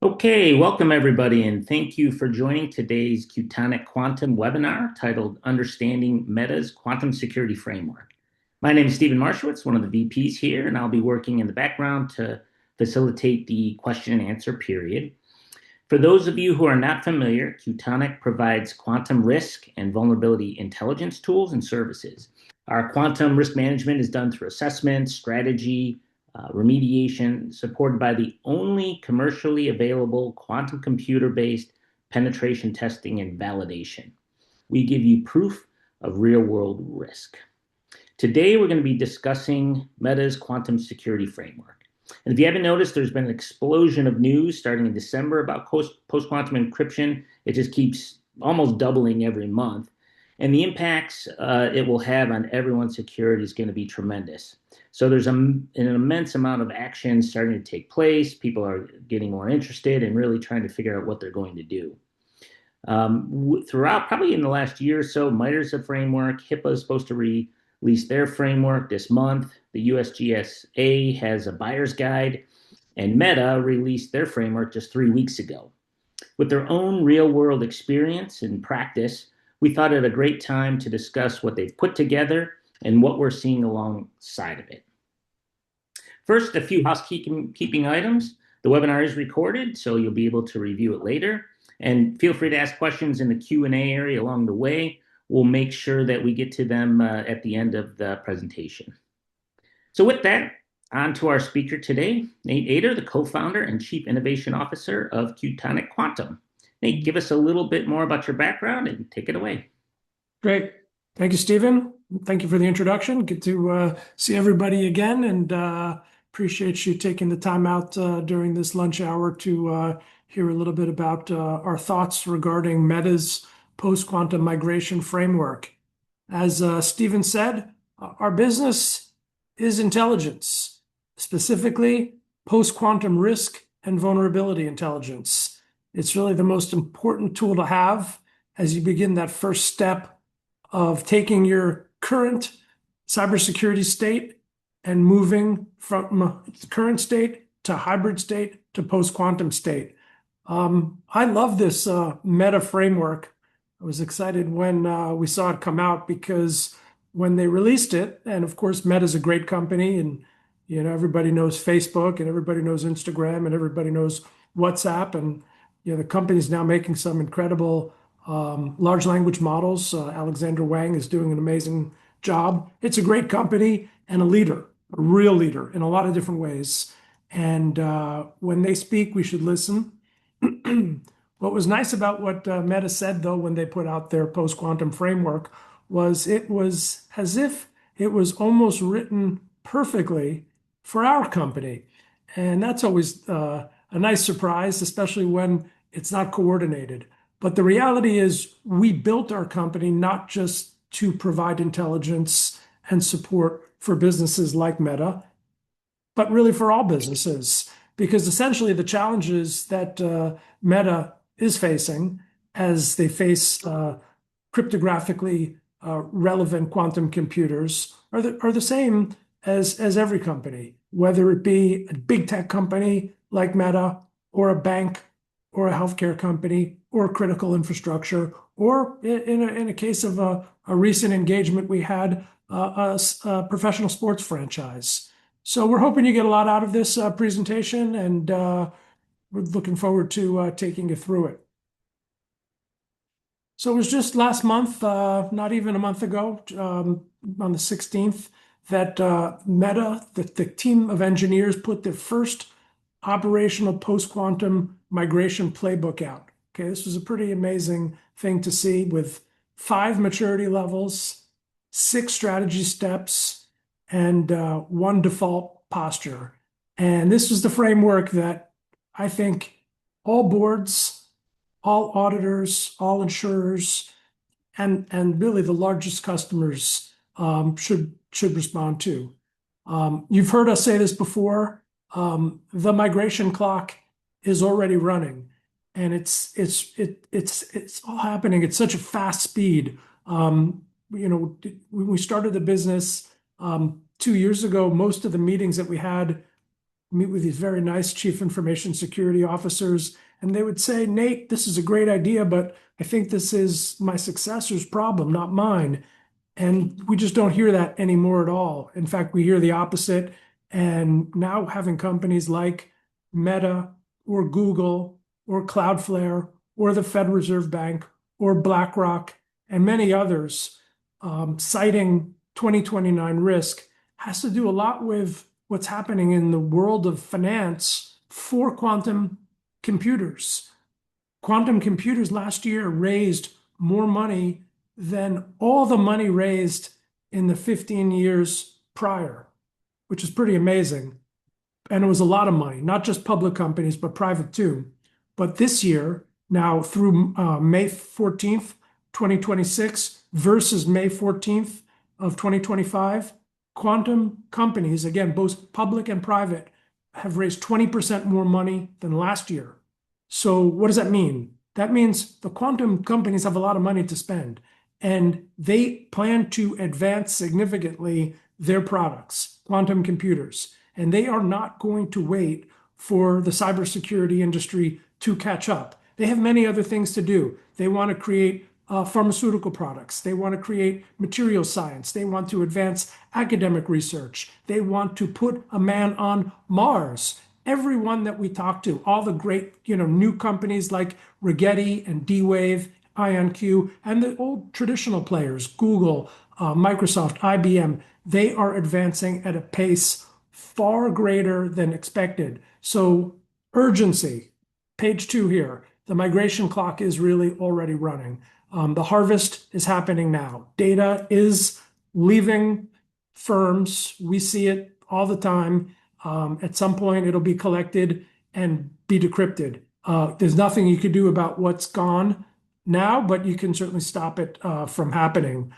Okay, welcome everybody, and thank you for joining today's Qtonic Quantum webinar titled Understanding Meta's Quantum Security Framework. My name is Stephen Marshowitz, one of the VPs here, and I'll be working in the background to facilitate the question and answer period. For those of you who are not familiar, Qtonic provides quantum risk and vulnerability intelligence tools and services. Our quantum risk management is done through assessment, strategy, remediation, supported by the only commercially available quantum computer-based penetration testing and validation. We give you proof of real-world risk. Today, we're going to be discussing Meta's quantum security framework. And if you haven't noticed, there's been an explosion of news starting in December about post-quantum encryption. It just keeps almost doubling every month. And the impacts it will have on everyone's security is going to be tremendous. So there's an immense amount of action starting to take place. People are getting more interested and really trying to figure out what they're going to do. Throughout, probably in the last year or so, MITRE's a framework. HIPAA is supposed to release their framework this month. The USGSA has a buyer's guide, and Meta released their framework just 3 weeks ago. With their own real-world experience and practice, we thought it a great time to discuss what they've put together and what we're seeing alongside of it. First, a few housekeeping items. The webinar is recorded, so you'll be able to review it later. And feel free to ask questions in the Q&A area along the way. We'll make sure that we get to them at the end of the presentation. So with that, on to our speaker today, Nate Ader, the co-founder and chief innovation officer of Qtonic Quantum. Nate, give us a little bit more about your background and take it away. Great. Thank you, Stephen. Thank you for the introduction. Good to see everybody again, and appreciate you taking the time out during this lunch hour to hear a little bit about our thoughts regarding Meta's post-quantum migration framework. As Stephen said, our business is intelligence, specifically post-quantum risk and vulnerability intelligence. It's really the most important tool to have as you begin that first step of taking your current cybersecurity state and moving from current state to hybrid state to post-quantum state. I love this Meta framework. I was excited when we saw it come out because when they released it, and of course Meta's a great company, and everybody knows Facebook and everybody knows Instagram and everybody knows WhatsApp, and the company's now making some incredible large language models. Alexander Wang is doing an amazing job. It's a great company and a leader, a real leader in a lot of different ways. And when they speak, we should listen. What was nice about what Meta said, though, when they put out their post-quantum framework was it was as if it was almost written perfectly for our company. And that's always a nice surprise, especially when it's not coordinated. But the reality is we built our company not just to provide intelligence and support for businesses like Meta, but really for all businesses. Because essentially the challenges that Meta is facing as they face cryptographically relevant quantum computers are the same as every company, whether it be a big tech company like Meta or a bank or a healthcare company or critical infrastructure, or in a case of a recent engagement we had, a professional sports franchise. So we're hoping you get a lot out of this presentation, and we're looking forward to taking you through it. So it was just last month, not even a month ago, on the 16th, that Meta, the team of engineers, put their first operational post-quantum migration playbook out. Okay, this was a pretty amazing thing to see, with 5 maturity levels, 6 strategy steps, and 1 default posture. And this was the framework that I think all boards, all auditors, all insurers, and really the largest customers should respond to. You've heard us say this before. The migration clock is already running, and it's all happening at such a fast speed. When we started the business 2 years ago, most of the meetings that we had meet with these very nice chief information security officers, and they would say, Nate, this is a great idea, but I think this is my successor's problem, not mine. And we just don't hear that anymore at all. In fact, we hear the opposite. And now having companies like Meta or Google or Cloudflare or the Fed Reserve Bank or BlackRock and many others citing 2029 risk has to do a lot with what's happening in the world of finance for quantum computers. Quantum computers last year raised more money than all the money raised in the 15 years prior, which is pretty amazing. And it was a lot of money, not just public companies, but private too. But this year, now through May 14th, 2026 versus May 14th of 2025, quantum companies, again, both public and private, have raised 20% more money than last year. So what does that mean? That means the quantum companies have a lot of money to spend, and they plan to advance significantly their products, quantum computers, and they are not going to wait for the cybersecurity industry to catch up. They have many other things to do. They want to create pharmaceutical products. They want to create material science. They want to advance academic research. They want to put a man on Mars. Everyone that we talk to, all the great, new companies like Rigetti and D-Wave, IonQ, and the old traditional players, Google, Microsoft, IBM, they are advancing at a pace far greater than expected. So urgency, page 2 here. The migration clock is really already running. The harvest is happening now. Data is leaving firms. We see it all the time. At some point, it'll be collected and be decrypted. There's nothing you could do about what's gone now, but you can certainly stop it from happening.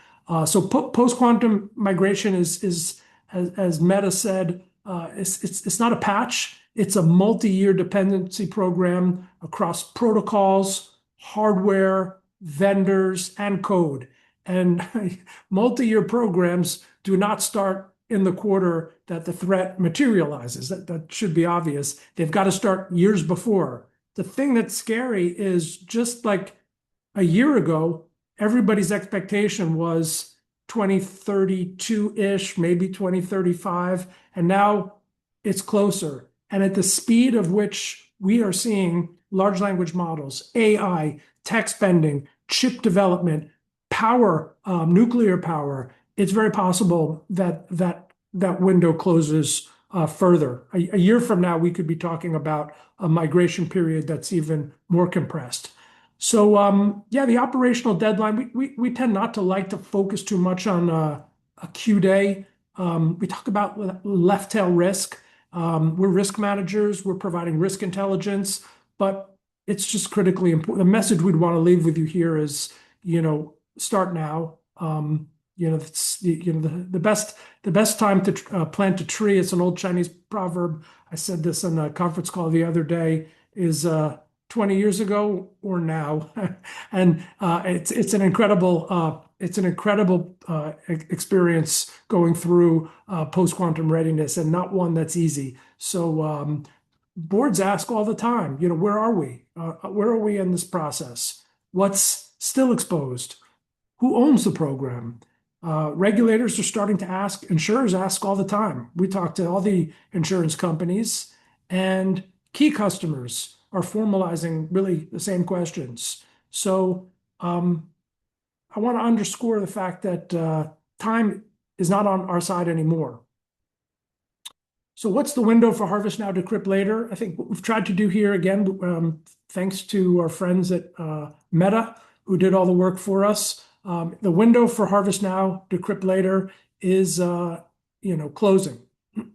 So post-quantum migration is as Meta said, it's not a patch. It's a multi-year dependency program across protocols, hardware, vendors, and code. And multi-year programs do not start in the quarter that the threat materializes. That should be obvious. They've got to start years before. The thing that's scary is just like a year ago, everybody's expectation was 2032-ish, maybe 2035, and now it's closer. And at the speed of which we are seeing large language models, AI, tech spending, chip development, power, nuclear power, it's very possible that window closes further. A year from now, we could be talking about a migration period that's even more compressed. So yeah, the operational deadline, we tend not to like to focus too much on a Q day. We talk about left tail risk. We're risk managers. We're providing risk intelligence, but it's just critically important. The message we'd want to leave with you here is, start now. The best time to plant a tree. It's an old Chinese proverb. I said this on a conference call the other day. Is 20 years ago or now, and it's an incredible experience going through post-quantum readiness, and not one that's easy. So boards ask all the time, where are we? Where are we in this process? What's still exposed? Who owns the program? Regulators are starting to ask, insurers ask all the time. We talk to all the insurance companies, and key customers are formalizing really the same questions. So I want to underscore the fact that time is not on our side anymore. So what's the window for harvest now, decrypt later? I think what we've tried to do here, again, thanks to our friends at Meta, who did all the work for us. The window for harvest now, decrypt later is closing.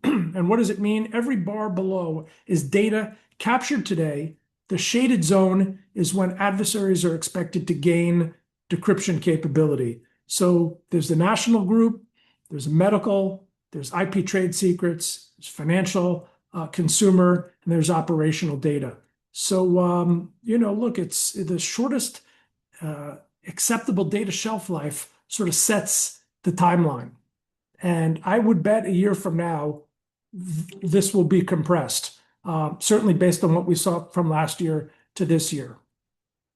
And what does it mean? Every bar below is data captured today. The shaded zone is when adversaries are expected to gain decryption capability. So there's the national group, there's medical, there's IP trade secrets, there's financial, consumer, and there's operational data. So, look, it's the shortest acceptable data shelf life sort of sets the timeline. And I would bet a year from now, this will be compressed, certainly based on what we saw from last year to this year.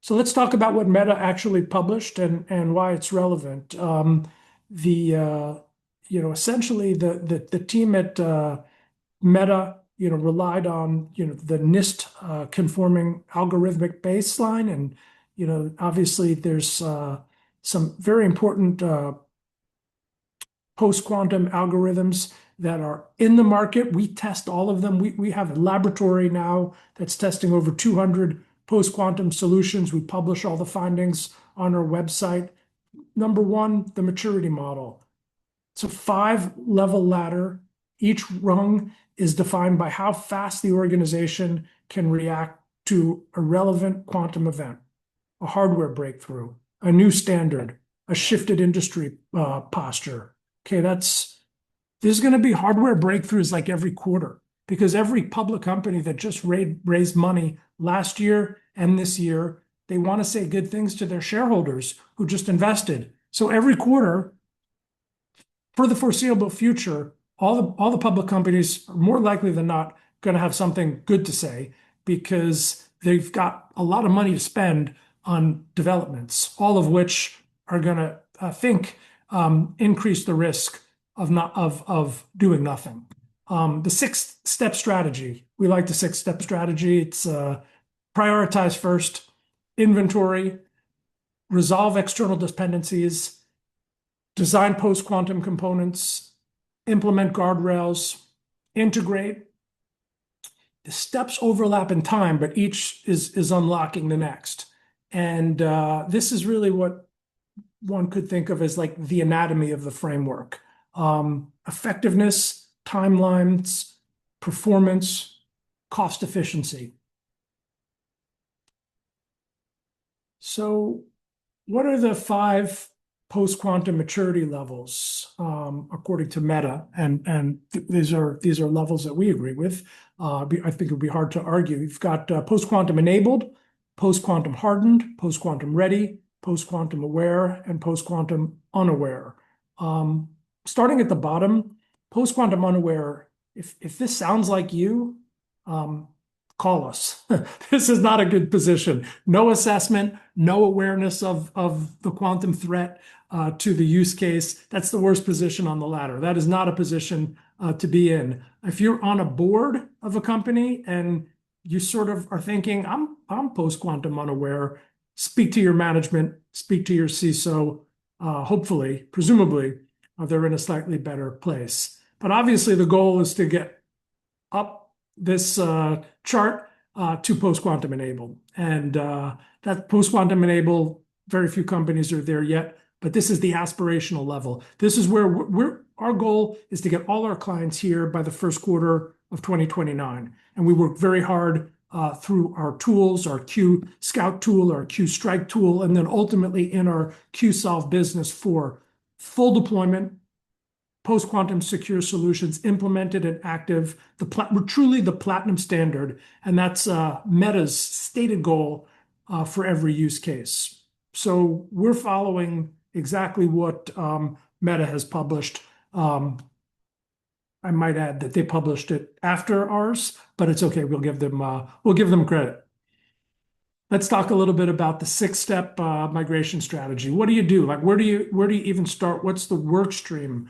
So let's talk about what Meta actually published and why it's relevant. Essentially the team at Meta, relied on, the NIST conforming algorithmic baseline. And, obviously there's some very important post-quantum algorithms that are in the market. We test all of them. We have a laboratory now that's testing over 200 post-quantum solutions. We publish all the findings on our website. Number one, the maturity model. It's a 5-level ladder. Each rung is defined by how fast the organization can react to a relevant quantum event, a hardware breakthrough, a new standard, a shifted industry posture. Okay, there's going to be hardware breakthroughs like every quarter, because every public company that just raised money last year and this year, they want to say good things to their shareholders who just invested. So every quarter, for the foreseeable future, all the public companies are more likely than not going to have something good to say, because they've got a lot of money to spend on developments, all of which are going to, increase the risk of doing nothing. The 6-step strategy. We like the 6-step strategy. It's prioritize first, inventory, resolve external dependencies, design post-quantum components, implement guardrails, integrate. The steps overlap in time, but each is unlocking the next. And this is really what one could think of as like the anatomy of the framework. Effectiveness, timelines, performance, cost efficiency. So what are the 5 post-quantum maturity levels, according to Meta? And these are levels that we agree with. I think it would be hard to argue. You've got post-quantum enabled, post-quantum hardened, post-quantum ready, post-quantum aware, and post-quantum unaware. Starting at the bottom, post-quantum unaware, if this sounds like you, call us. This is not a good position. No assessment, no awareness of the quantum threat to the use case. That's the worst position on the ladder. That is not a position to be in. If you're on a board of a company and you sort of are thinking, I'm post-quantum unaware, speak to your management, speak to your CISO. Hopefully, presumably, they're in a slightly better place. But obviously, the goal is to get up this chart to post-quantum enabled. And that post-quantum enabled, very few companies are there yet, but this is the aspirational level. This is where our goal is to get all our clients here by the first quarter of 2029. And we work very hard through our tools, our Q Scout tool, our Q Strike tool, and then ultimately in our Q Solve business for full deployment, post-quantum secure solutions implemented and active, truly the platinum standard. And that's Meta's stated goal for every use case. So we're following exactly what Meta has published. I might add that they published it after ours, but it's okay. We'll give them credit. Let's talk a little bit about the 6-step migration strategy. What do you do? Like, where do you even start? What's the work stream?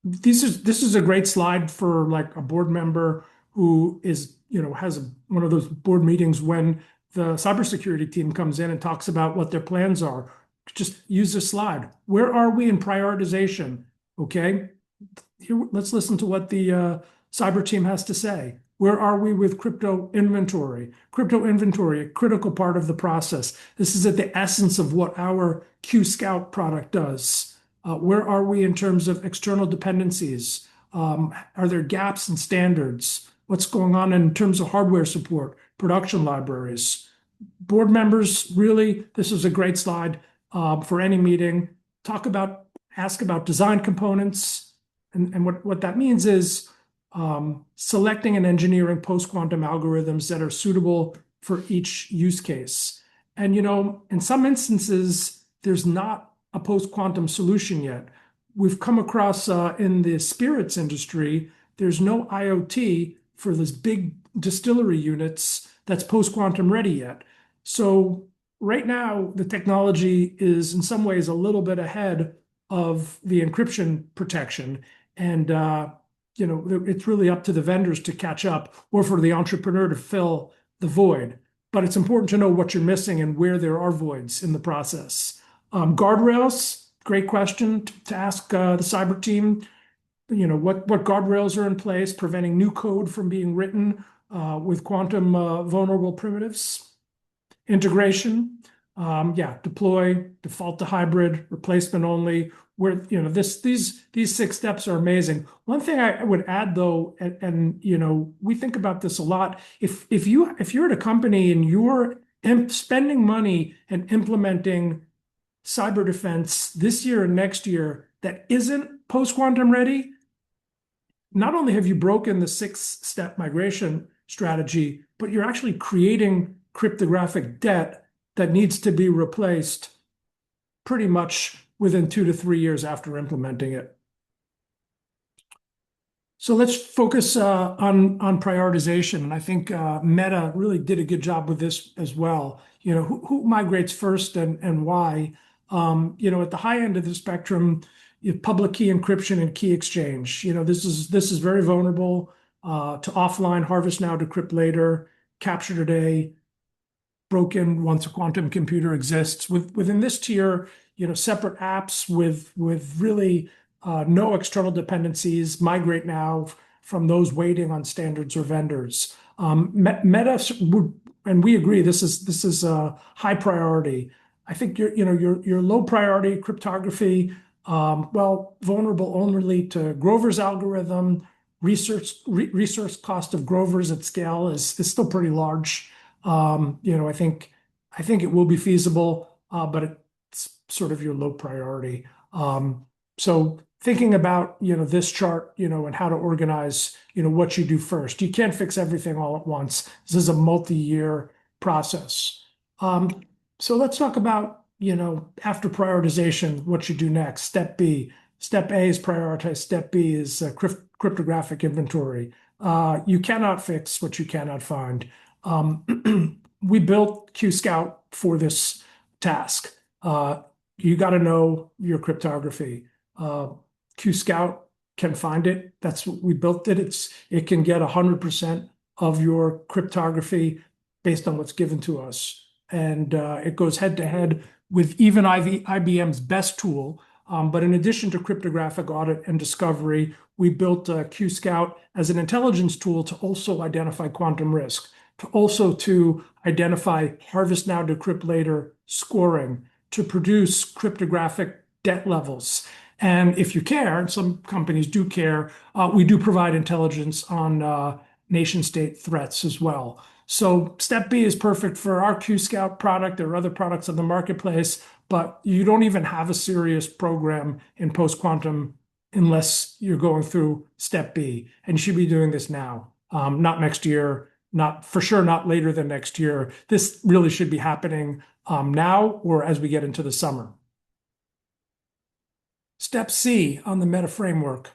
This is a great slide for like a board member who is, has one of those board meetings when the cybersecurity team comes in and talks about what their plans are. Just use this slide. Where are we in prioritization? Okay. Here, let's listen to what the cyber team has to say. Where are we with crypto inventory? Crypto inventory, a critical part of the process. This is at the essence of what our Q Scout product does. Where are we in terms of external dependencies? Are there gaps in standards? What's going on in terms of hardware support, production libraries? Board members, really, this is a great slide for any meeting. Ask about design components. And what that means is selecting and engineering post-quantum algorithms that are suitable for each use case. And, in some instances, there's not a post-quantum solution yet. We've come across in the spirits industry there's no IoT for this big distillery units that's post-quantum ready yet. So right now, the technology is in some ways a little bit ahead of the encryption protection. And it's really up to the vendors to catch up or for the entrepreneur to fill the void. But it's important to know what you're missing and where there are voids in the process. Guardrails, great question to ask the cyber team. What guardrails are in place preventing new code from being written with quantum vulnerable primitives. Integration, deploy, default to hybrid, replacement only. Where these 6 steps are amazing. One thing I would add though, and we think about this a lot. If you're at a company and you're spending money and implementing cyber defense this year and next year that isn't post-quantum ready, not only have you broken the 6-step migration strategy, but you're actually creating cryptographic debt that needs to be replaced pretty much within 2 to 3 years after implementing it. So let's focus on prioritization. And I think Meta really did a good job with this as well. Who migrates first and why? At the high end of the spectrum, you have public key encryption and key exchange. This is very vulnerable to offline, harvest now, decrypt later, capture today, broken once a quantum computer exists. Within this tier, separate apps with really no external dependencies migrate now from those waiting on standards or vendors. Meta, and we agree, this is a high priority. I think your low priority cryptography, vulnerable only to Grover's algorithm. Resource cost of Grover's at scale is still pretty large. I think it will be feasible, but it's sort of your low priority. So thinking about this chart, and how to organize what you do first. You can't fix everything all at once. This is a multi-year process. So let's talk about after prioritization, what you do next. Step B. Step A is prioritize. Step B is cryptographic inventory. You cannot fix what you cannot find. We built QScout for this task. You got to know your cryptography. QScout can find it. That's what we built it. It can get 100% of your cryptography based on what's given to us. And it goes head to head with even IBM's best tool. But in addition to cryptographic audit and discovery, we built QScout as an intelligence tool to also identify quantum risk, to identify harvest now, decrypt later scoring, to produce cryptographic debt levels. And if you care, and some companies do care, we do provide intelligence on nation state threats as well. So step B is perfect for our QScout product. There are other products on the marketplace, but you don't even have a serious program in post-quantum unless you're going through step B. And you should be doing this now, not next year, not for sure, not later than next year. This really should be happening now or as we get into the summer. Step C on the Meta framework,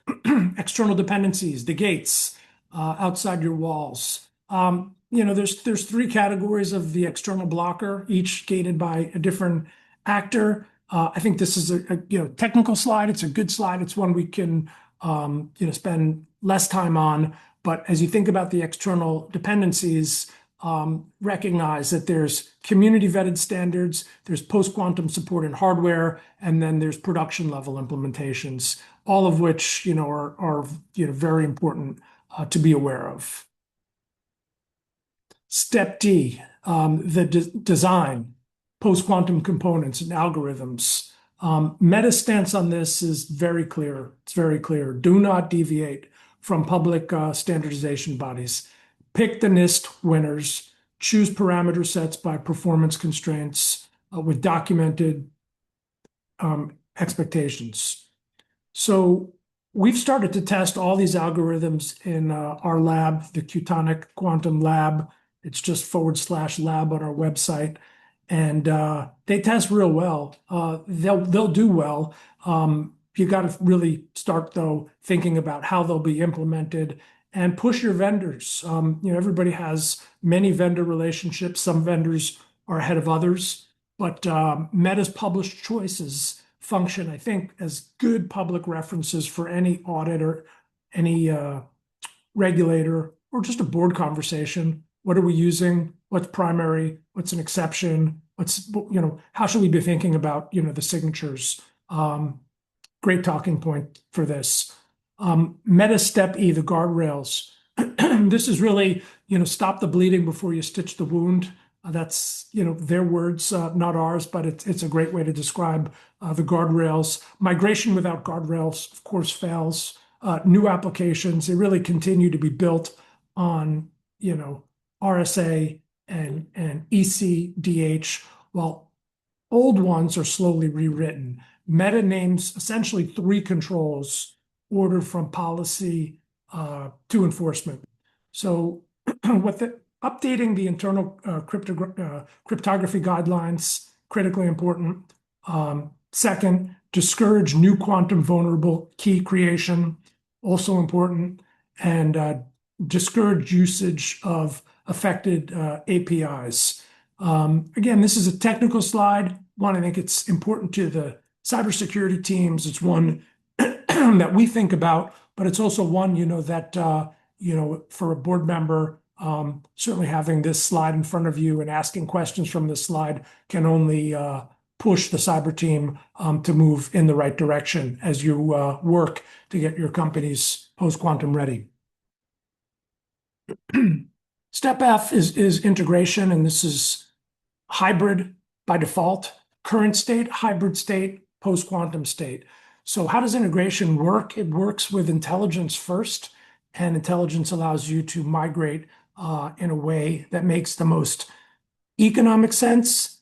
external dependencies, the gates outside your walls. There's 3 categories of the external blocker, each gated by a different actor. I think this is a technical slide. It's a good slide. It's one we can spend less time on. But as you think about the external dependencies, recognize that there's community vetted standards, there's post-quantum support in hardware, and then there's production level implementations, all of which are very important to be aware of. Step D, the design, post-quantum components and algorithms. Meta's stance on this is very clear. It's very clear. Do not deviate from public standardization bodies. Pick the NIST winners. Choose parameter sets by performance constraints with documented expectations. So we've started to test all these algorithms in our lab, the Qtonic Quantum Lab. It's just /lab on our website. And they test real well. They'll do well. You got to really start, though, thinking about how they'll be implemented and push your vendors. Everybody has many vendor relationships. Some vendors are ahead of others, but Meta's published choices function, I think, as good public references for any audit or any regulator or just a board conversation. What are we using? What's primary? What's an exception? How should we be thinking about, the signatures? Great talking point for this. Meta step E, the guardrails. This is really, stop the bleeding before you stitch the wound. That's, their words, not ours, but it's a great way to describe the guardrails. Migration without guardrails, of course, fails. New applications, they really continue to be built on, RSA and ECDH, while old ones are slowly rewritten. Meta names essentially three controls ordered from policy to enforcement. So updating the internal cryptography guidelines, critically important. Second, discourage new quantum vulnerable key creation, also important. And discourage usage of affected APIs. Again, this is a technical slide. One, I think it's important to the cybersecurity teams. It's one that we think about, but it's also one, that, for a board member, certainly having this slide in front of you and asking questions from this slide can only push the cyber team to move in the right direction as you work to get your companies post-quantum ready. Step F is integration, and this is hybrid by default, current state, hybrid state, post-quantum state. So how does integration work? It works with intelligence first, and intelligence allows you to migrate in a way that makes the most economic sense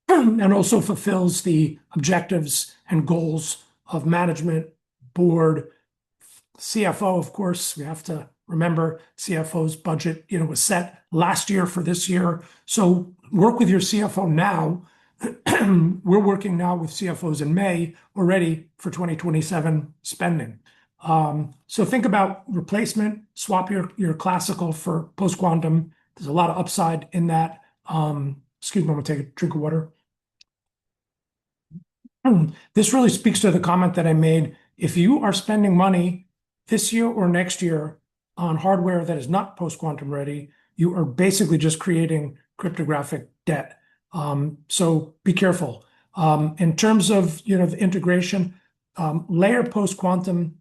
and also fulfills the objectives and goals of management, board, CFO. Of course, we have to remember CFO's budget, was set last year for this year. So work with your CFO now. We're working now with CFOs in May already for 2027 spending. So think about replacement, swap your classical for post-quantum. There's a lot of upside in that. Excuse me, I'm gonna take a drink of water. This really speaks to the comment that I made. If you are spending money this year or next year on hardware that is not post-quantum ready, you are basically just creating cryptographic debt. So be careful. In terms of the integration, layer post-quantum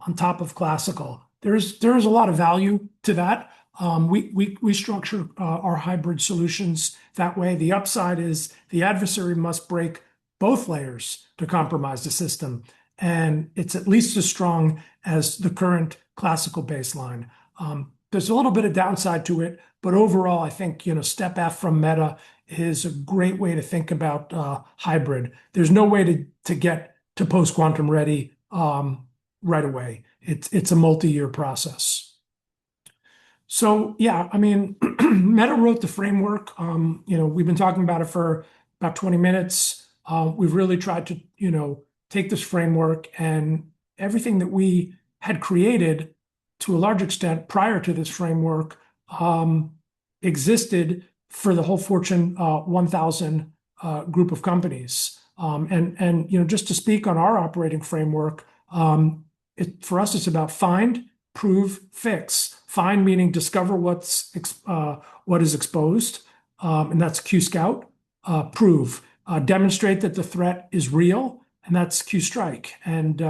on top of classical. There is a lot of value to that. We structure our hybrid solutions that way. The upside is the adversary must break both layers to compromise the system, and it's at least as strong as the current classical baseline. There's a little bit of downside to it, but overall, I think step F from Meta is a great way to think about hybrid. There's no way to get to post-quantum ready right away. It's a multi-year process. So yeah, I mean, Meta wrote the framework. We've been talking about it for about 20 minutes. We've really tried to take this framework and everything that we had created to a large extent prior to this framework existed for the whole Fortune 1000 group of companies. And just to speak on our operating framework, for us, it's about find, prove, fix. Find meaning discover what is exposed, and that's Q-Scout. Prove, demonstrate that the threat is real, and that's Q-Strike. And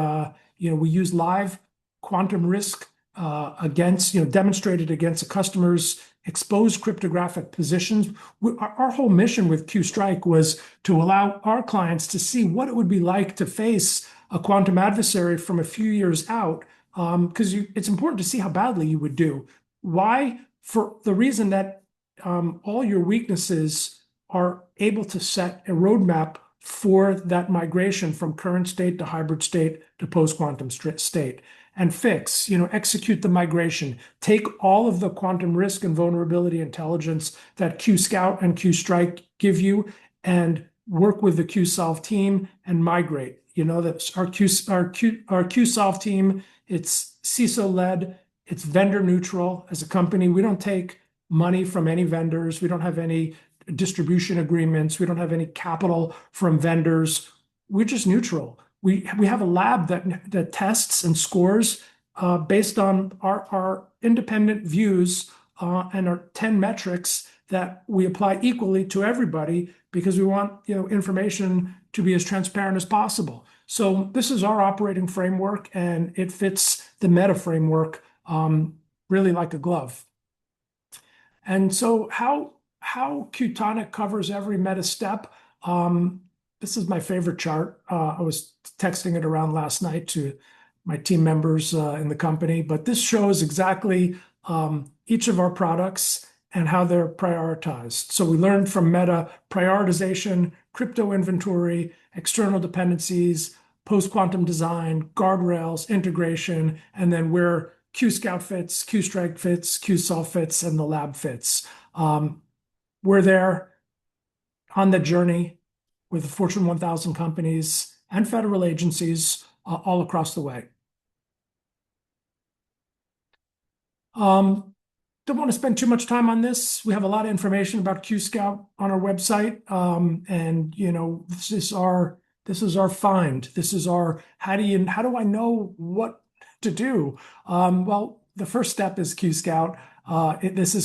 we use live quantum risk demonstrated against a customer's exposed cryptographic positions. Our whole mission with Q-Strike was to allow our clients to see what it would be like to face a quantum adversary from a few years out, because it's important to see how badly you would do. Why? For the reason that all your weaknesses are able to set a roadmap for that migration from current state to hybrid state to post-quantum state. And fix, execute the migration, take all of the quantum risk and vulnerability intelligence that Q-Scout and Q-Strike give you and work with the Q-Solve team and migrate. that our QSolve team, it's CISO led, it's vendor neutral. As a company, we don't take money from any vendors. We don't have any distribution agreements. We don't have any capital from vendors. We're just neutral. We have a lab that tests and scores based on our independent views and our 10 metrics that we apply equally to everybody because we want information to be as transparent as possible. So this is our operating framework, and it fits the meta framework really like a glove. And so how Qtonic covers every meta step. This is my favorite chart. I was texting it around last night to my team members in the company, but this shows exactly each of our products and how they're prioritized. So we learned from Meta prioritization, crypto inventory, external dependencies, post-quantum design, guardrails, integration, and then where QScout fits, QStrike fits, QSolve fits, and the lab fits. We're there on the journey with the Fortune 1000 companies and federal agencies all across the way. Don't want to spend too much time on this. We have a lot of information about QScout on our website, and this is our find. This is our how do I know what to do? Well, the first step is QScout. This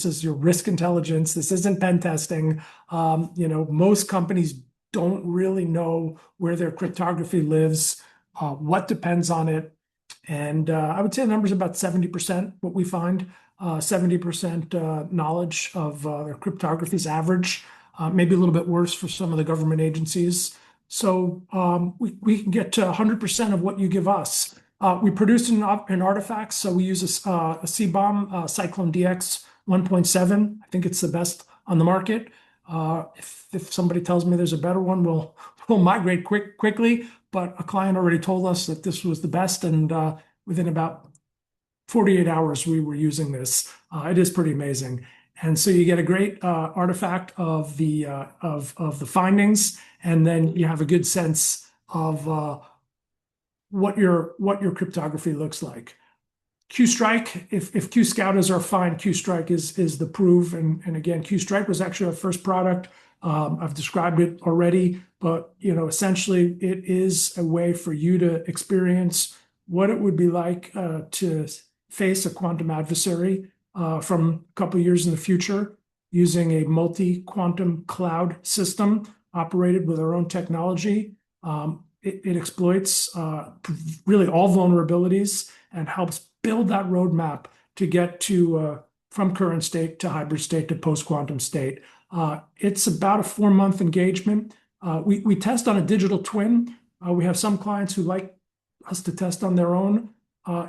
is your risk intelligence. This isn't pen testing. Most companies don't really know where their cryptography lives, what depends on it. And I would say the number is about 70% what we find, 70% knowledge of their cryptography is average, maybe a little bit worse for some of the government agencies. So we can get to 100% of what you give us. We produce an artifact, so we use a CBOM, Cyclone DX 1.7. I think it's the best on the market. If somebody tells me there's a better one, we'll migrate quickly. But a client already told us that this was the best, and within about 48 hours, we were using this. It is pretty amazing. And so you get a great artifact of the findings, and then you have a good sense of what your cryptography looks like. QStrike, if QScout is our find, QStrike is the proof. And again, QStrike was actually our first product. I've described it already, but essentially it is a way for you to experience what it would be like to face a quantum adversary from a couple of years in the future using a multi-quantum cloud system operated with our own technology. It exploits really all vulnerabilities and helps build that roadmap to get to from current state to hybrid state to post-quantum state. It's about a 4-month engagement. We test on a digital twin. We have some clients who like us to test on their own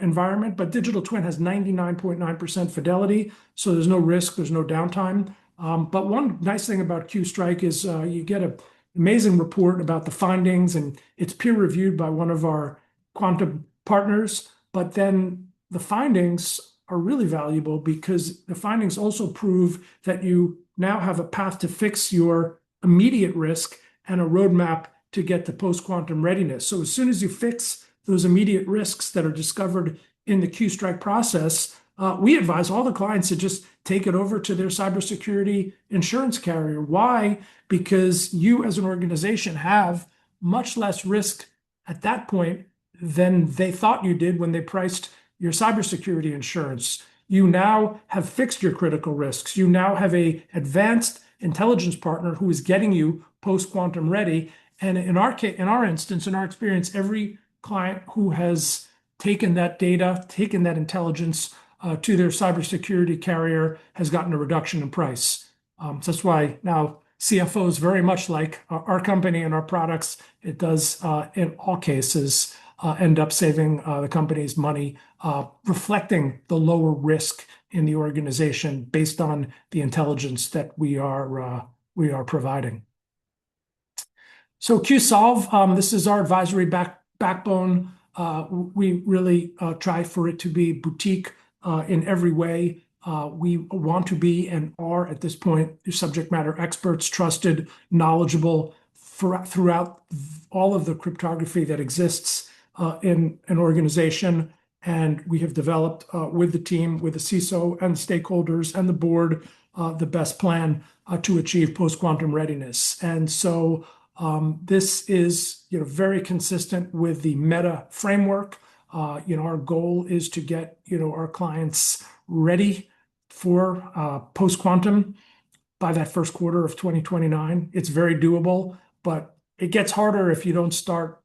environment, but digital twin has 99.9% fidelity, so there's no risk, there's no downtime. But one nice thing about QStrike is you get an amazing report about the findings, and it's peer-reviewed by one of our quantum partners. But then the findings are really valuable because the findings also prove that you now have a path to fix your immediate risk and a roadmap to get to post-quantum readiness. So as soon as you fix those immediate risks that are discovered in the QStrike process, we advise all the clients to just take it over to their cybersecurity insurance carrier. Why? Because you as an organization have much less risk at that point than they thought you did when they priced your cybersecurity insurance. You now have fixed your critical risks. You now have an advanced intelligence partner who is getting you post-quantum ready. And in our case, in our instance, in our experience, every client who has taken that data, taken that intelligence to their cybersecurity carrier has gotten a reduction in price. So that's why now CFOs very much like our company and our products. It does, in all cases, end up saving the company's money, reflecting the lower risk in the organization based on the intelligence that we are providing. So QSolve, this is our advisory backbone. We really try for it to be boutique in every way. We want to be and are at this point subject matter experts, trusted, knowledgeable throughout all of the cryptography that exists in an organization. And we have developed with the team, with the CISO and the stakeholders and the board, the best plan to achieve post-quantum readiness. And so this is very consistent with the Meta framework. Our goal is to get our clients ready for post-quantum by that first quarter of 2029. It's very doable, but it gets harder if you don't start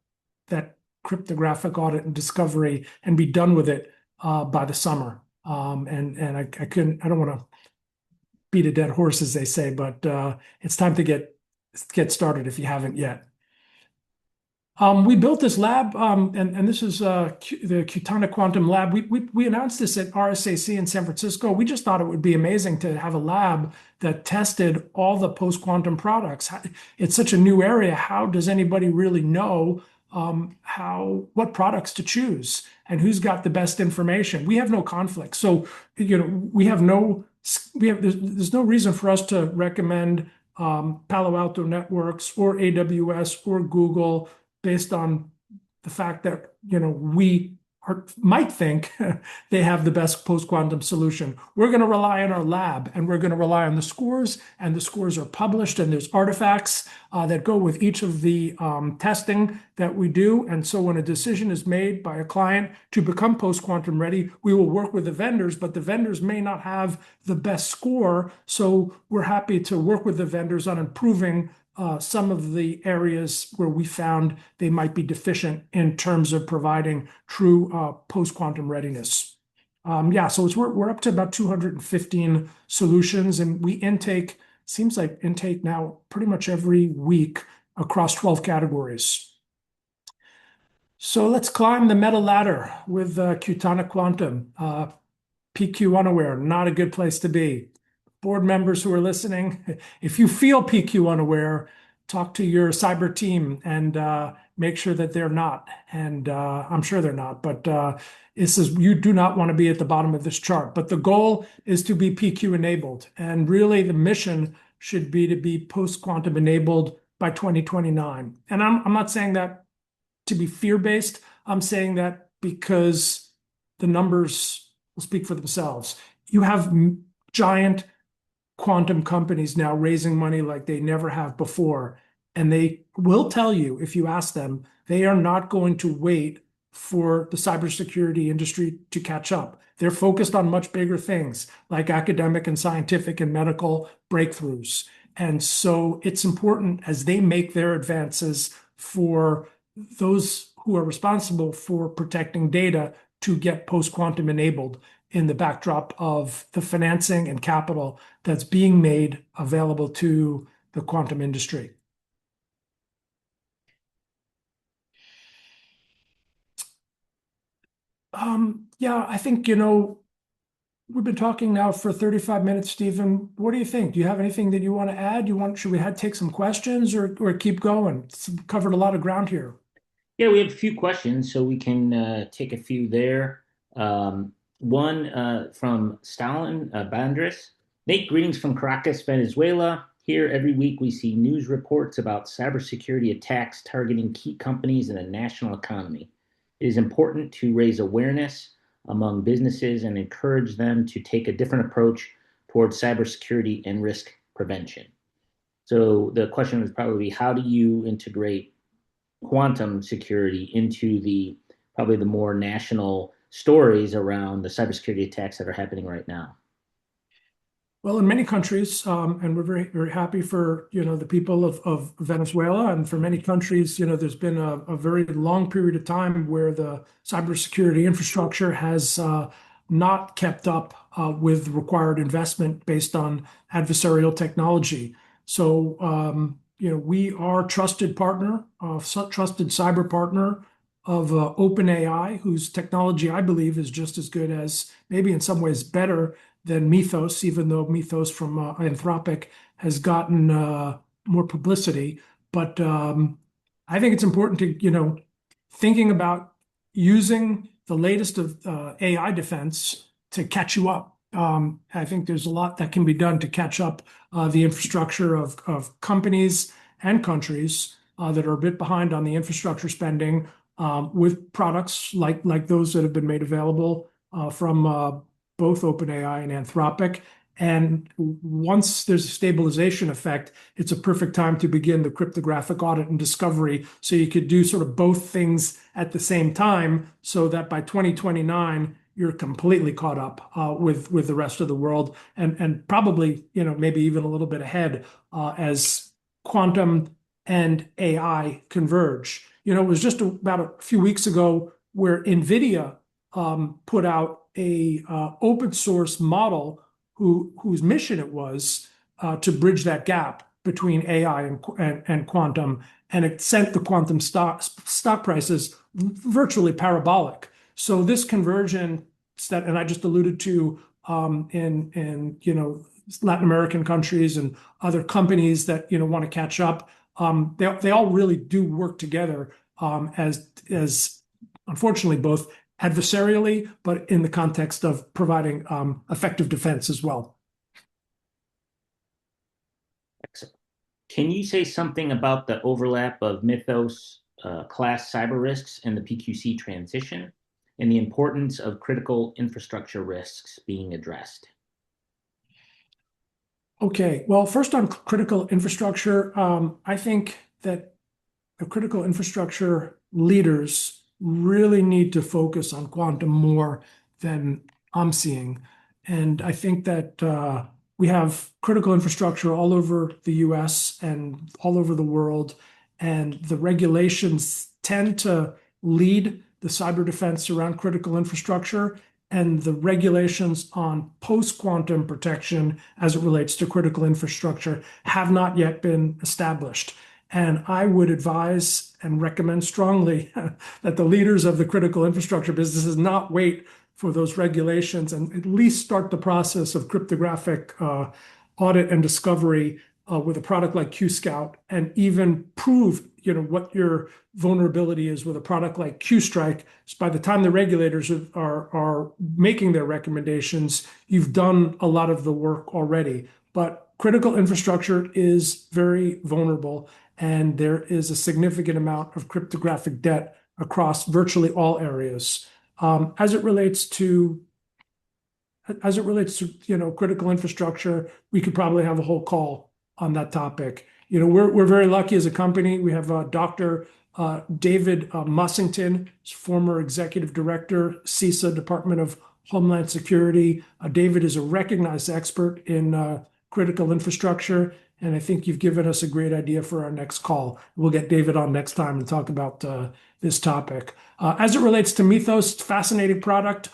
that cryptographic audit and discovery and be done with it by the summer. And I don't want to beat a dead horse, as they say, but it's time to get started if you haven't yet. We built this lab, and this is the Qtonic Quantum Lab. We announced this at RSAC in San Francisco. We just thought it would be amazing to have a lab that tested all the post-quantum products. It's such a new area. How does anybody really know what products to choose and who's got the best information? We have no conflict. So, there's no reason for us to recommend Palo Alto Networks or AWS or Google based on the fact that we might think they have the best post-quantum solution. We're going to rely on our lab, and we're going to rely on the scores, and the scores are published, and there's artifacts that go with each of the testing that we do. And so when a decision is made by a client to become post-quantum ready, we will work with the vendors, but the vendors may not have the best score. So we're happy to work with the vendors on improving some of the areas where we found they might be deficient in terms of providing true post-quantum readiness. So we're up to about 215 solutions, and we seems like intake now pretty much every week across 12 categories. So let's climb the meta ladder with Qtonic Quantum. PQ unaware, not a good place to be. Board members who are listening, if you feel PQ unaware, talk to your cyber team and make sure that they're not. And I'm sure they're not, but you do not want to be at the bottom of this chart. But the goal is to be PQ enabled. And really the mission should be to be post-quantum enabled by 2029. And I'm not saying that to be fear-based. I'm saying that because the numbers will speak for themselves. You have giant quantum companies now raising money like they never have before. And they will tell you, if you ask them, they are not going to wait for the cybersecurity industry to catch up. They're focused on much bigger things like academic and scientific and medical breakthroughs. And so it's important as they make their advances for those who are responsible for protecting data to get post-quantum enabled in the backdrop of the financing and capital that's being made available to the quantum industry. I think, we've been talking now for 35 minutes, Stephen. What do you think? Do you have anything that you want to add? Should we take some questions or keep going? Covered a lot of ground here. Yeah, we have a few questions, so we can take a few there. One from Stalin Bandris. Nate, greetings from Caracas, Venezuela. Here every week we see news reports about cybersecurity attacks targeting key companies in the national economy. It is important to raise awareness among businesses and encourage them to take a different approach towards cybersecurity and risk prevention. So the question would probably be, how do you integrate quantum security into probably the more national stories around the cybersecurity attacks that are happening right now? Well, in many countries, and we're very, very happy for the people of Venezuela, and for many countries, there's been a very long period of time where the cybersecurity infrastructure has not kept up with required investment based on adversarial technology. So, we are trusted partner, trusted cyber partner of OpenAI, whose technology I believe is just as good as, maybe in some ways better than Mythos, even though Mythos from Anthropic has gotten more publicity. But I think it's important to, thinking about using the latest of AI defense to catch you up. I think there's a lot that can be done to catch up the infrastructure of companies and countries that are a bit behind on the infrastructure spending with products like those that have been made available from both OpenAI and Anthropic. And once there's a stabilization effect, it's a perfect time to begin the cryptographic audit and discovery. So you could do sort of both things at the same time so that by 2029, you're completely caught up with the rest of the world and probably, maybe even a little bit ahead as quantum and AI converge. It was just about a few weeks ago where Nvidia put out a open source model whose mission it was to bridge that gap between AI and quantum, and it sent the quantum stock prices virtually parabolic. So this conversion that, and I just alluded to in Latin American countries and other companies that want to catch up, they all really do work together as unfortunately both adversarially, but in the context of providing effective defense as well. Excellent. Can you say something about the overlap of Mythos class cyber risks and the PQC transition and the importance of critical infrastructure risks being addressed? Okay, well, first on critical infrastructure, I think that the critical infrastructure leaders really need to focus on quantum more than I'm seeing. And I think that we have critical infrastructure all over the US and all over the world, and the regulations tend to lead the cyber defense around critical infrastructure, and the regulations on post-quantum protection as it relates to critical infrastructure have not yet been established. And I would advise and recommend strongly that the leaders of the critical infrastructure businesses not wait for those regulations and at least start the process of cryptographic audit and discovery with a product like QScout, and even prove what your vulnerability is with a product like QStrike. So by the time the regulators are making their recommendations, you've done a lot of the work already. But critical infrastructure is very vulnerable, and there is a significant amount of cryptographic debt across virtually all areas. As it relates to critical infrastructure, we could probably have a whole call on that topic. We're very lucky as a company. We have Dr. David Mussington, former executive director, CISA, Department of Homeland Security. David is a recognized expert in critical infrastructure, and I think you've given us a great idea for our next call. We'll get David on next time and talk about this topic. As it relates to Mythos, fascinating product,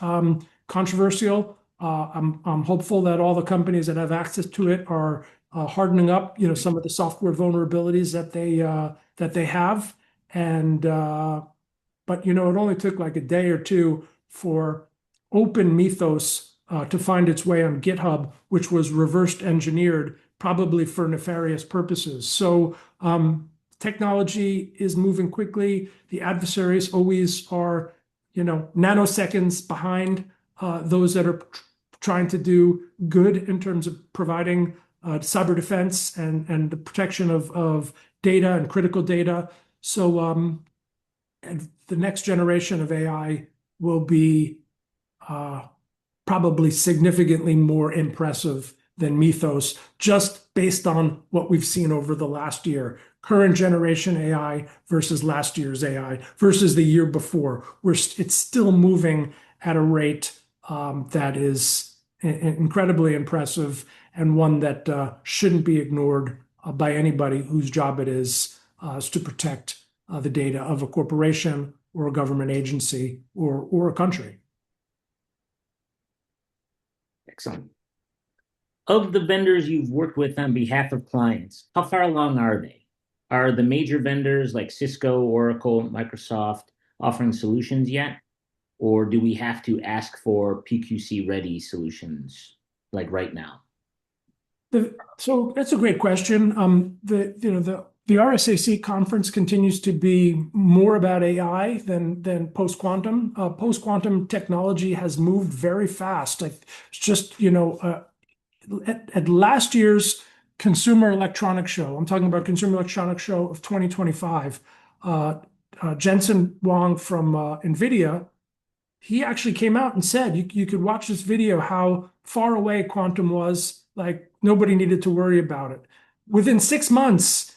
controversial. I'm hopeful that all the companies that have access to it are hardening up, some of the software vulnerabilities that they have. And but it only took like a day or two for Open Mythos to find its way on GitHub, which was reversed engineered, probably for nefarious purposes. So technology is moving quickly. The adversaries always are, nanoseconds behind those that are trying to do good in terms of providing cyber defense and the protection of data and critical data. So and the next generation of AI will be probably significantly more impressive than Mythos, just based on what we've seen over the last year. Current generation AI versus last year's AI versus the year before. It's still moving at a rate that is incredibly impressive, and one that shouldn't be ignored by anybody whose job it is to protect the data of a corporation or a government agency or a country. Excellent. Of the vendors you've worked with on behalf of clients, how far along are they? Are the major vendors like Cisco, Oracle, Microsoft offering solutions yet? Or do we have to ask for PQC ready solutions like right now? So that's a great question. The RSAC conference continues to be more about AI than post-quantum. Post-quantum technology has moved very fast. It's just, at last year's Consumer Electronics Show. I'm talking about Consumer Electronics Show of 2025. Jensen Huang from Nvidia, he actually came out and said you could watch this video how far away quantum was, like nobody needed to worry about it. Within 6 months,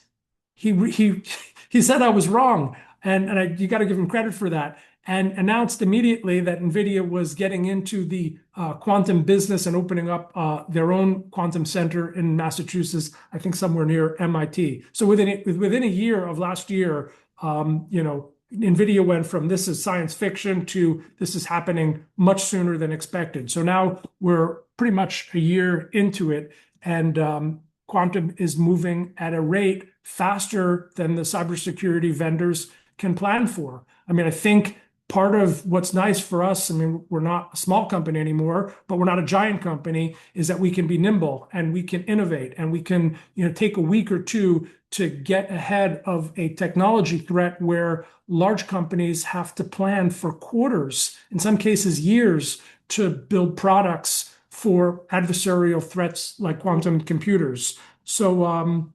he he said I was wrong, and you got to give him credit for that. And announced immediately that Nvidia was getting into the quantum business and opening up their own quantum center in Massachusetts, I think somewhere near MIT. So within a year of last year, Nvidia went from this is science fiction to this is happening much sooner than expected. So now we're pretty much a year into it, and quantum is moving at a rate faster than the cybersecurity vendors can plan for. I mean, I think part of what's nice for us, I mean, we're not a small company anymore, but we're not a giant company, is that we can be nimble and we can innovate and we can, take a week or two to get ahead of a technology threat where large companies have to plan for quarters, in some cases years, to build products for adversarial threats like quantum computers. So,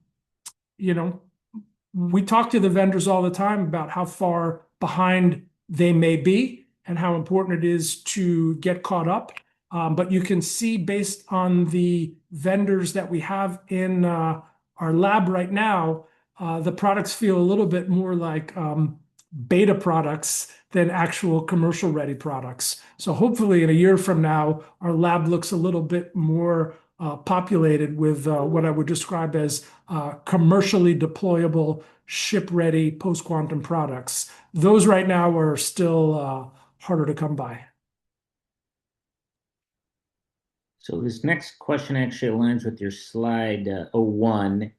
we talk to the vendors all the time about how far behind they may be and how important it is to get caught up. But you can see based on the vendors that we have in our lab right now, the products feel a little bit more like beta products than actual commercial ready products. So hopefully in a year from now, our lab looks a little bit more populated with what I would describe as commercially deployable, ship-ready post-quantum products. Those right now are still harder to come by. So this next question actually aligns with your slide 01.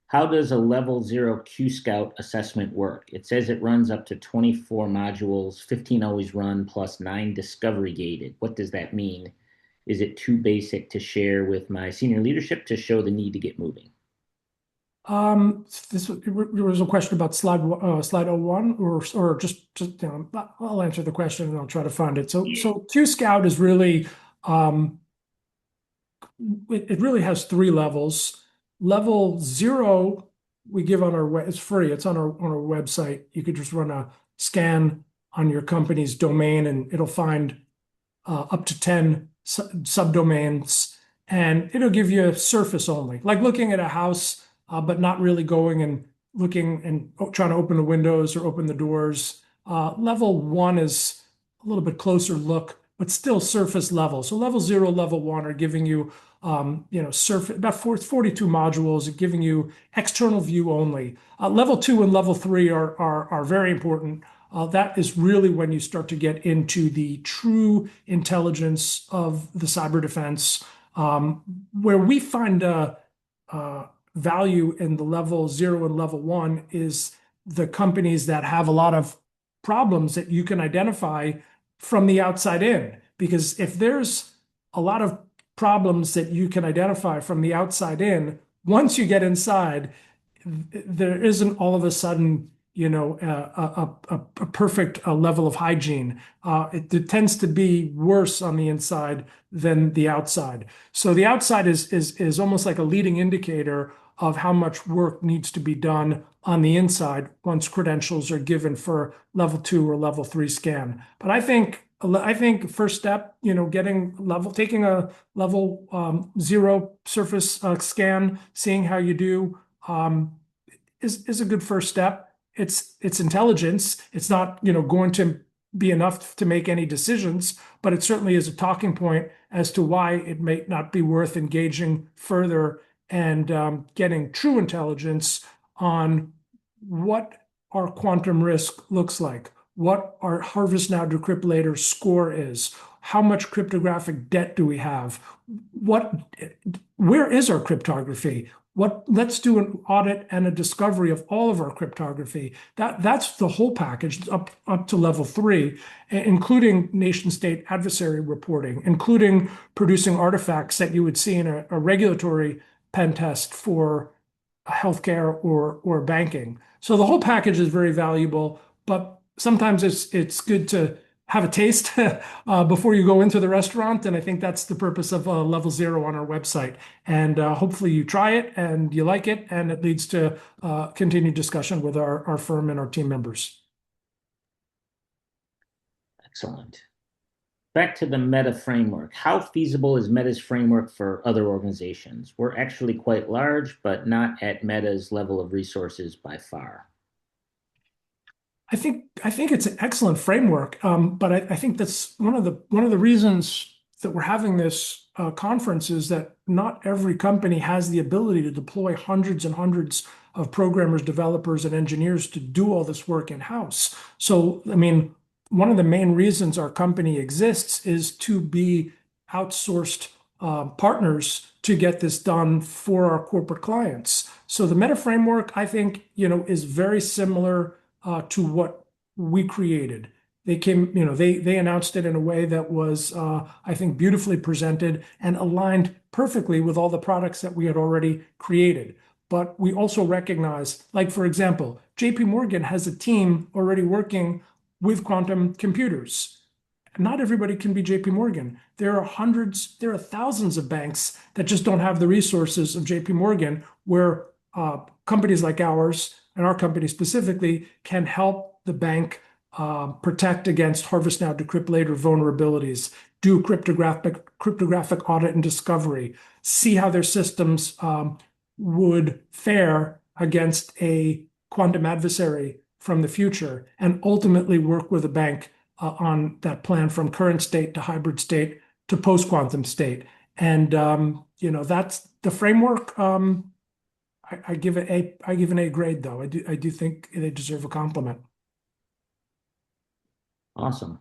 How does a level 0 Q-Scout assessment work? It says it runs up to 24 modules, 15 always run, plus 9 discovery gated. What does that mean? Is it too basic to share with my senior leadership to show the need to get moving? There was a question about slide 01, or just I'll answer the question and I'll try to find it. So Q-Scout is really it really has 3 levels. Level 0 we give on our web. It's free. It's on our website. You could just run a scan on your company's domain and it'll find up to 10 subdomains, and it'll give you surface only, like looking at a house, but not really going and looking and trying to open the windows or open the doors. Level 1 is a little bit closer look, but still surface level. So level 0, level 1 are giving you, surface about 42 modules, giving you external view only. Level 2 and level 3 are very important. That is really when you start to get into the true intelligence of the cyber defense, where we find value in the level 0 and level 1 is the companies that have a lot of problems that you can identify from the outside in. Because if there's a lot of problems that you can identify from the outside in, once you get inside, there isn't all of a sudden, a perfect level of hygiene. It tends to be worse on the inside than the outside. So the outside is almost like a leading indicator of how much work needs to be done on the inside once credentials are given for level 2 or level 3 scan. But I think first step, taking a level 0 surface scan, seeing how you do, is a good first step. It's intelligence. It's not, going to be enough to make any decisions, but it certainly is a talking point as to why it may not be worth engaging further and getting true intelligence on what our quantum risk looks like, what our harvest now, decrypt later score is, how much cryptographic debt do we have, where is our cryptography? Let's do an audit and a discovery of all of our cryptography. That's the whole package up to level 3, including nation state adversary reporting, including producing artifacts that you would see in a regulatory pen test for healthcare or banking. So the whole package is very valuable, but sometimes it's good to have a taste before you go into the restaurant. And I think that's the purpose of Level Zero on our website. And hopefully you try it and you like it, and it leads to continued discussion with our firm and our team members. Excellent. Back to the Meta framework. How feasible is Meta's framework for other organizations? We're actually quite large, but not at Meta's level of resources by far. I think it's an excellent framework, but I think that's one of the reasons that we're having this conference is that not every company has the ability to deploy hundreds and hundreds of programmers, developers, and engineers to do all this work in-house. So, I mean, one of the main reasons our company exists is to be outsourced partners to get this done for our corporate clients. So the Meta framework, I think, is very similar to what we created. They announced it in a way that was, I think, beautifully presented and aligned perfectly with all the products that we had already created. But we also recognize, like, for example, JP Morgan has a team already working with quantum computers. Not everybody can be JP Morgan. There are thousands of banks that just don't have the resources of JP Morgan, where companies like ours, and our company specifically, can help the bank protect against harvest now, decrypt later vulnerabilities, do cryptographic audit and discovery, see how their systems would fare against a quantum adversary from the future, and ultimately work with a bank on that plan from current state to hybrid state to post-quantum state. And that's the framework. I give an A grade, though. I do think they deserve a compliment. Awesome.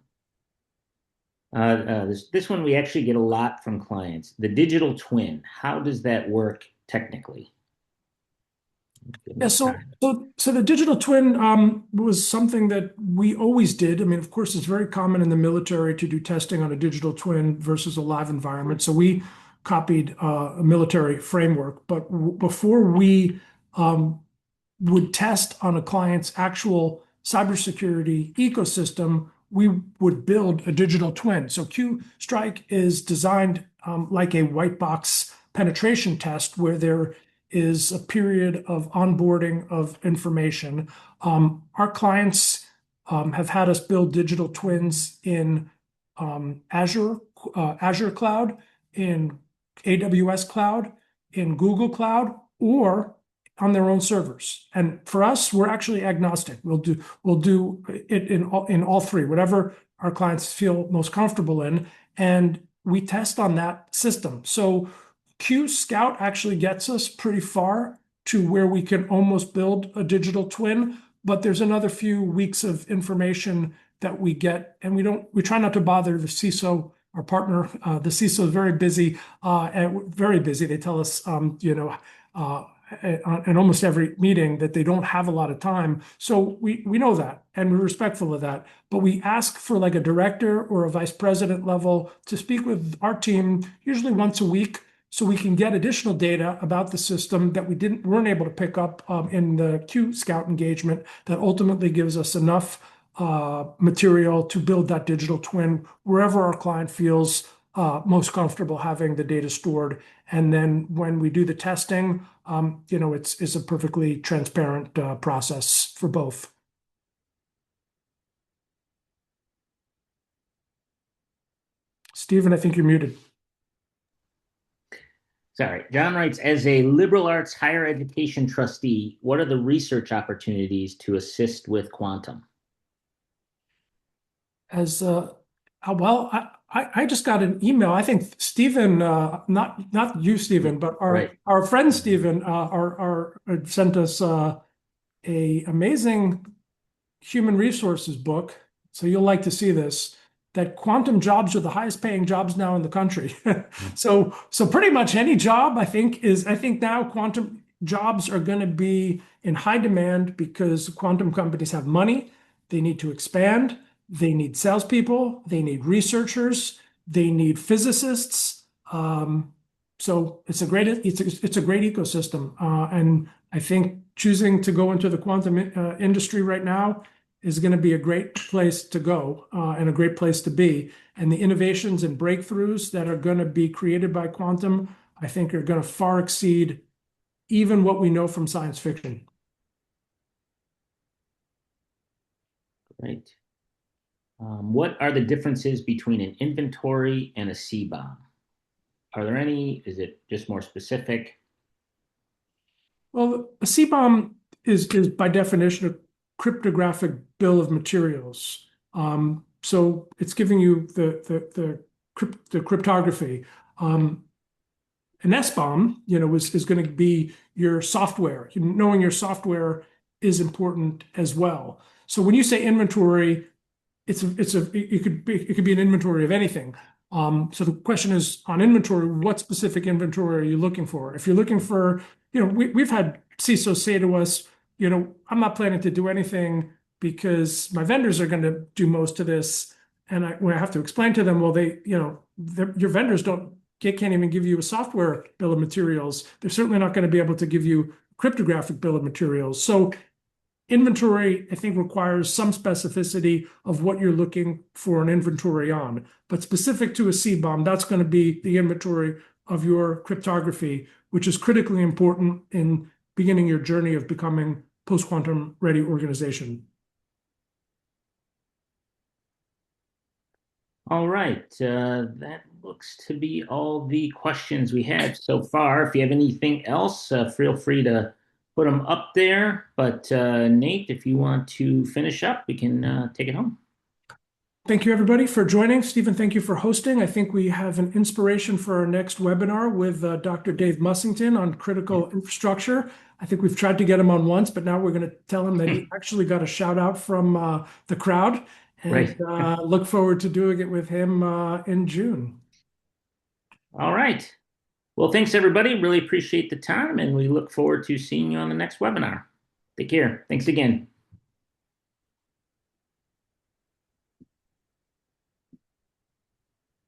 This one we actually get a lot from clients. The digital twin, how does that work technically? Yeah, so the digital twin was something that we always did. I mean, of course, it's very common in the military to do testing on a digital twin versus a live environment. So we copied a military framework, but before we would test on a client's actual cybersecurity ecosystem, we would build a digital twin. So Q-Strike is designed like a white box penetration test, where there is a period of onboarding of information. Our clients have had us build digital twins in Azure Cloud, in AWS Cloud, in Google Cloud, or on their own servers. And for us, we're actually agnostic. We'll do it in all three, whatever our clients feel most comfortable in, and we test on that system. So Q Scout actually gets us pretty far to where we can almost build a digital twin, but there's another few weeks of information that we get, and we try not to bother the CISO, our partner. The CISO is very busy, very busy. They tell us, in almost every meeting, that they don't have a lot of time. So we know that, and we're respectful of that. But we ask for like a director or a vice president level to speak with our team, usually once a week, so we can get additional data about the system that weren't able to pick up in the Q Scout engagement, that ultimately gives us enough material to build that digital twin wherever our client feels most comfortable having the data stored. And then when we do the testing, it's a perfectly transparent process for both. Stephen, I think you're muted. Sorry. John writes, as a liberal arts higher education trustee, what are the research opportunities to assist with quantum? Well, I just got an email. I think Stephen, not you, Stephen, but our friend Stephen, sent us a amazing human resources book. So you'll like to see this. That quantum jobs are the highest paying jobs now in the country. So pretty much any job, I think now quantum jobs are going to be in high demand, because quantum companies have money, they need to expand, they need salespeople, they need researchers, they need physicists. So it's a great ecosystem, and I think choosing to go into the quantum industry right now is going to be a great place to go and a great place to be. And the innovations and breakthroughs that are going to be created by quantum, I think, are going to far exceed even what we know from science fiction. Right. What are the differences between an inventory and a C-bomb? Are there any? Is it just more specific? Well, a CBOM is by definition a cryptographic bill of materials. So it's giving you the cryptography. Um, an SBOM, is going to be your software. Knowing your software is important as well. So when you say inventory, it could be an inventory of anything. So the question is on inventory, what specific inventory are you looking for? If you're looking for, we've had CISOs say to us, I'm not planning to do anything because my vendors are going to do most of this. And when I have to explain to them, well, your vendors can't even give you a software bill of materials. They're certainly not going to be able to give you cryptographic bill of materials. So inventory, I think, requires some specificity of what you're looking for an inventory on. But specific to a C-bomb, that's going to be the inventory of your cryptography, which is critically important in beginning your journey of becoming post-quantum ready organization. All right. That looks to be all the questions we had so far. If you have anything else, feel free to put them up there. But Nate, if you want to finish up, we can take it home. Thank you, everybody, for joining. Stephen, thank you for hosting. I think we have an inspiration for our next webinar with Dr. Dave Mussington on critical infrastructure. I think we've tried to get him on once, but now we're going to tell him that he actually got a shout out from the crowd, and Right. look forward to doing it with him in June. All right. Well, thanks, everybody. Really appreciate the time, and we look forward to seeing you on the next webinar. Take care. Thanks again.